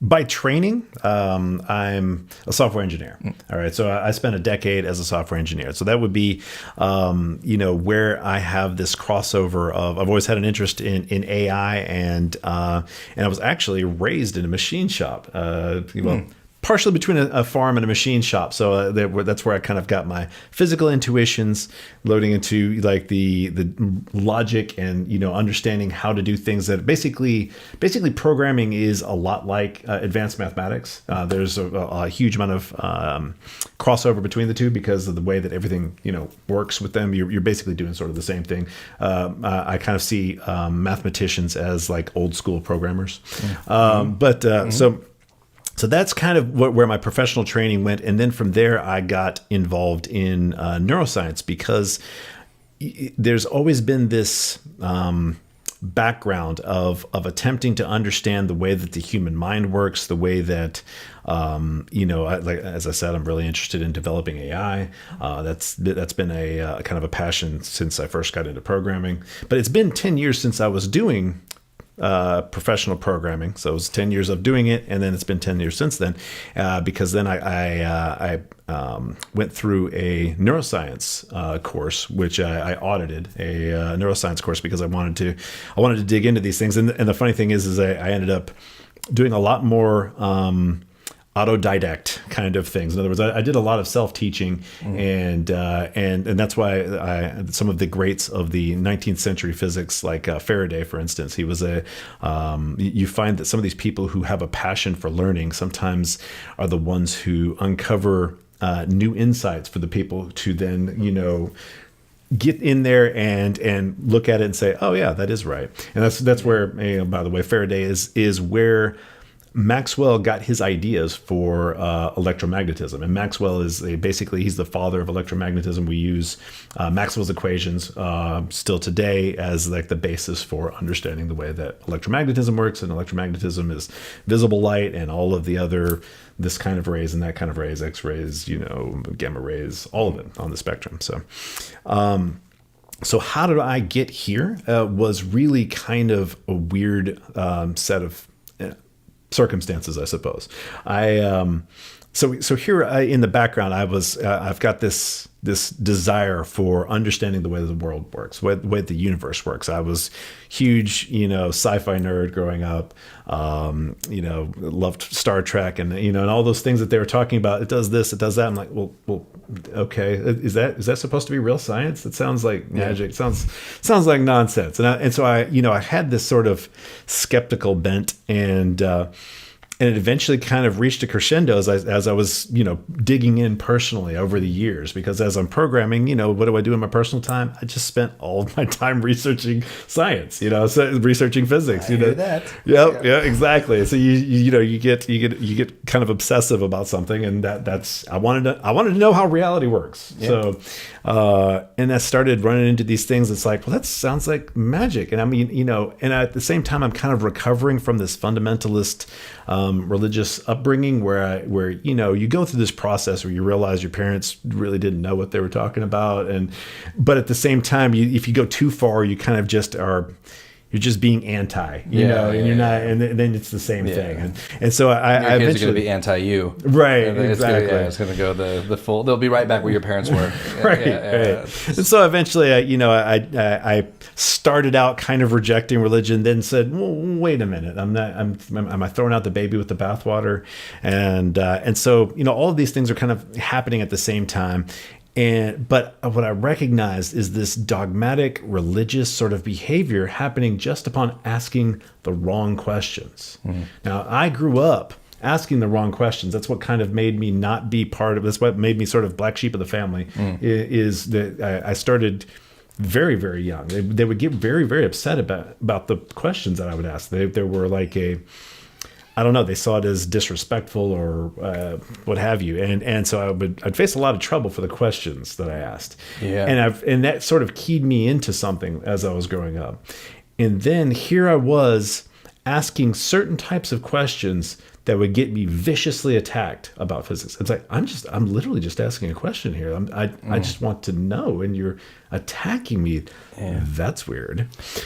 By training, I'm a software engineer. All right. So I spent a decade as a software engineer. So that would be, where I have this crossover of, I've always had an interest in AI, and I was actually raised in a machine shop. Partially between a farm and a machine shop. So that's where I kind of got my physical intuitions, loading into like the logic and, understanding how to do things. That basically programming is a lot like advanced mathematics. There's a huge amount of crossover between the two because of the way that everything, works with them. You're basically doing sort of the same thing. I kind of see mathematicians as like old school programmers. So that's kind of where my professional training went. And then from there, I got involved in neuroscience because there's always been this background of attempting to understand the way that the human mind works, the way that, as I said, I'm really interested in developing AI. That's been a kind of a passion since I first got into programming. But it's been 10 years since I was doing professional programming. So it was 10 years of doing it, and then it's been 10 years since then, because then I went through a neuroscience course, which I audited a neuroscience course because I wanted to dig into these things. And the funny thing is I ended up doing a lot more autodidact kind of things. In other words, I did a lot of self-teaching, and that's why some of the greats of the 19th century physics, like Faraday, for instance, he was you find that some of these people who have a passion for learning sometimes are the ones who uncover new insights for the people to then, get in there and look at it and say, oh yeah, that is right. And that's where, by the way, Faraday is where Maxwell got his ideas for electromagnetism. And Maxwell is basically he's the father of electromagnetism. We use Maxwell's equations still today as like the basis for understanding the way that electromagnetism works. And electromagnetism is visible light and all of the other, this kind of rays and that kind of rays, X-rays, gamma rays, all of it on the spectrum. So how did I get here was really kind of a weird set of circumstances, I suppose. So here in the background, I've got this desire for understanding the way the world works, the way the universe works. I was huge, sci-fi nerd growing up. Loved Star Trek and and all those things that they were talking about. It does this, it does that. I'm like, well, okay, is that supposed to be real science? It sounds like magic. It sounds like nonsense. And so I had this sort of skeptical bent, and it eventually kind of reached a crescendo as I was, digging in personally over the years. Because as I'm programming, what do I do in my personal time? I just spent all of my time researching science, so researching physics. I hear that. Yep, yeah, exactly. So you get kind of obsessive about something, and that's I wanted to know how reality works. Yeah. So and I started running into these things. It's like, well, that sounds like magic. And I mean, and at the same time, I'm kind of recovering from this fundamentalist religious upbringing where you go through this process where you realize your parents really didn't know what they were talking about, but at the same time, if you go too far, you kind of just you're just being anti, you're not, and then it's the same thing. And so I kids eventually are going to be anti-you. Right. Exactly. It's going to go the full, they'll be right back where your parents were. Right. And so eventually, I started out kind of rejecting religion, then said, well, wait a minute, am I throwing out the baby with the bathwater? And so, all of these things are kind of happening at the same time. But what I recognized is this dogmatic religious sort of behavior happening just upon asking the wrong questions. Mm-hmm. Now, I grew up asking the wrong questions. That's what kind of made me not be part of this. What made me sort of black sheep of the family is that I started very, very young. They would get very, very upset about the questions that I would ask. They were like I don't know, they saw it as disrespectful or what have you. And so I'd face a lot of trouble for the questions that I asked. Yeah. And that sort of keyed me into something as I was growing up. And then here I was asking certain types of questions that would get me viciously attacked about physics. It's like, I'm literally just asking a question here. I just want to know, and you're attacking me. Yeah. That's weird.